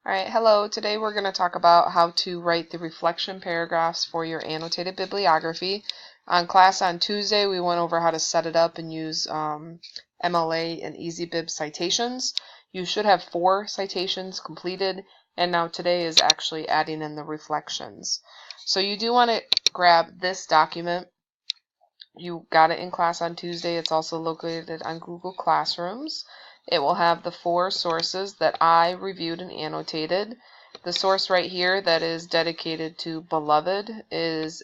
Alright, hello. Today we're going to talk about how to write the reflection paragraphs for your annotated bibliography. On class on Tuesday, we went over how to set it up and use MLA and EasyBib citations. You should have 4 citations completed, and now today is actually adding in the reflections. So you do want to grab this document. You got it in class on Tuesday. It's also located on Google Classrooms. It will have the 4 sources that I reviewed and annotated. The source right here that is dedicated to Beloved is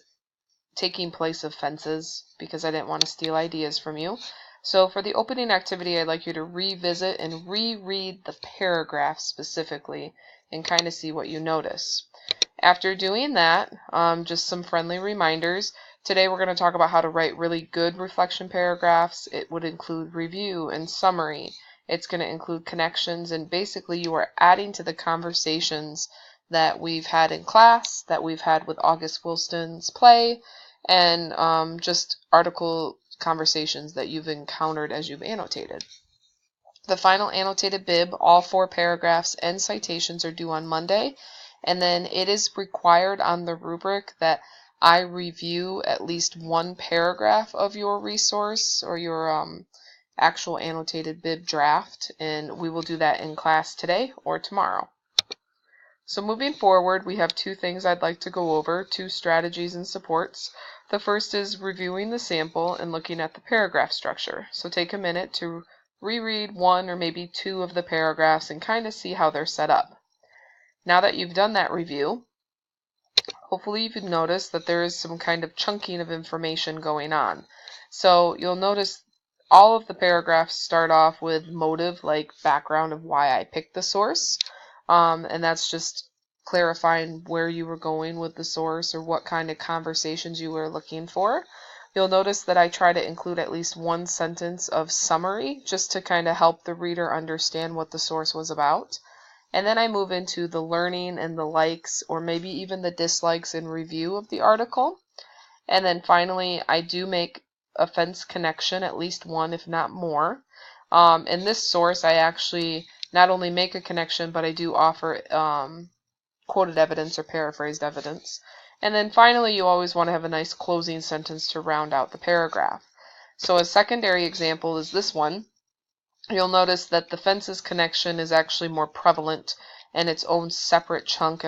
taking place of Fences because I didn't want to steal ideas from you. So for the opening activity, I'd like you to revisit and reread the paragraph specifically and kind of see what you notice. After doing that, just some friendly reminders. Today we're going to talk about how to write really good reflection paragraphs. It would include review and summary. It's going to include connections, and basically you are adding to the conversations that we've had in class, that we've had with August Wilson's play, and just article conversations that you've encountered as you've annotated. The final annotated bib, all 4 paragraphs and citations are due on Monday, and then it is required on the rubric that I review at least 1 paragraph of your resource or your actual annotated bib draft, and we will do that in class today or tomorrow. So moving forward, we have 2 things I'd like to go over, 2 strategies and supports. The first is reviewing the sample and looking at the paragraph structure. So take a minute to reread 1 or maybe 2 of the paragraphs and kind of see how they're set up. Now that you've done that review, hopefully you've noticed that there is some kind of chunking of information going on. So you'll notice all of the paragraphs start off with motive, like background of why I picked the source, and that's just clarifying where you were going with the source or what kind of conversations you were looking for. You'll notice that I try to include at least 1 sentence of summary just to kind of help the reader understand what the source was about. And then I move into the learning and the likes or maybe even the dislikes and review of the article. And then finally, I do make a fence connection, at least 1 if not more. In this source, I actually not only make a connection, but I do offer quoted evidence or paraphrased evidence. And then finally, you always want to have a nice closing sentence to round out the paragraph. So a secondary example is this one. You'll notice that the fences connection is actually more prevalent and its own separate chunk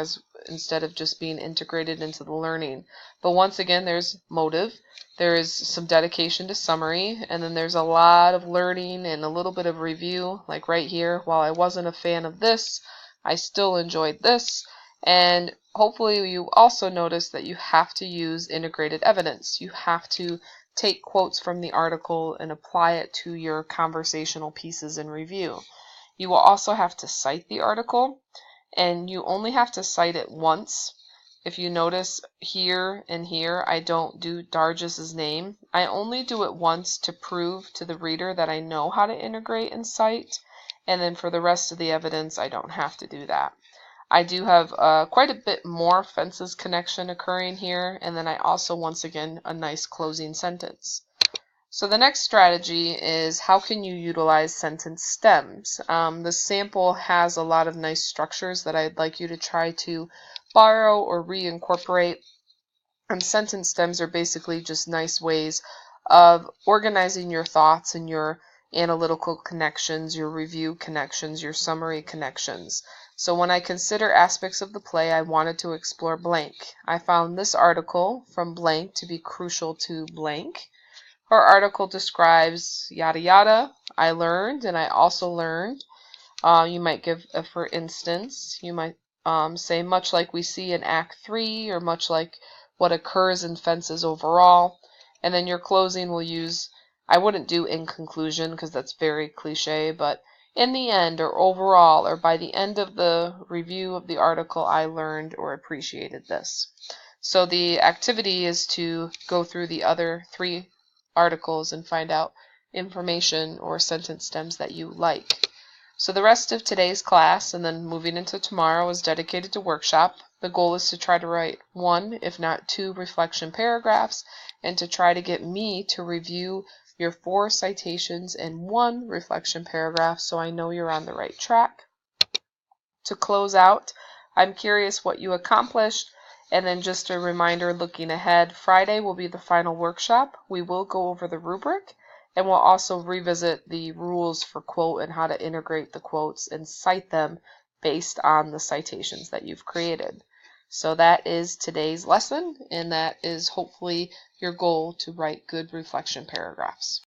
instead of just being integrated into the learning. But once again, there's motive, there is some dedication to summary, and then there's a lot of learning and a little bit of review, like right here. While I wasn't a fan of this, I still enjoyed this. And hopefully you also notice that you have to use integrated evidence. You have to take quotes from the article and apply it to your conversational pieces in review. You will also have to cite the article, and you only have to cite it once. If you notice here and here, I don't do Dargis's name. I only do it once to prove to the reader that I know how to integrate and cite, and then for the rest of the evidence, I don't have to do that. I do have quite a bit more fences connection occurring here, and then I also, once again, a nice closing sentence. So the next strategy is how can you utilize sentence stems. The sample has a lot of nice structures that I'd like you to try to borrow or reincorporate. And sentence stems are basically just nice ways of organizing your thoughts and your analytical connections, your review connections, your summary connections. So when I consider aspects of the play, I wanted to explore blank. I found this article from blank to be crucial to blank. Her article describes yada yada. I learned, and I also learned. You might give, for instance, you might say much like we see in Act 3, or much like what occurs in Fences overall. And then your closing will use, I wouldn't do in conclusion because that's very cliche, but in the end or overall or by the end of the review of the article, I learned or appreciated this. So the activity is to go through the other 3 articles and find out information or sentence stems that you like. So the rest of today's class and then moving into tomorrow is dedicated to workshop. The goal is to try to write 1, if not 2, reflection paragraphs and to try to get me to review your 4 citations and 1 reflection paragraph so I know you're on the right track. To close out, I'm curious what you accomplished. And then just a reminder looking ahead, Friday will be the final workshop. We will go over the rubric, and we'll also revisit the rules for quote and how to integrate the quotes and cite them based on the citations that you've created. So that is today's lesson, and that is hopefully your goal to write good reflection paragraphs.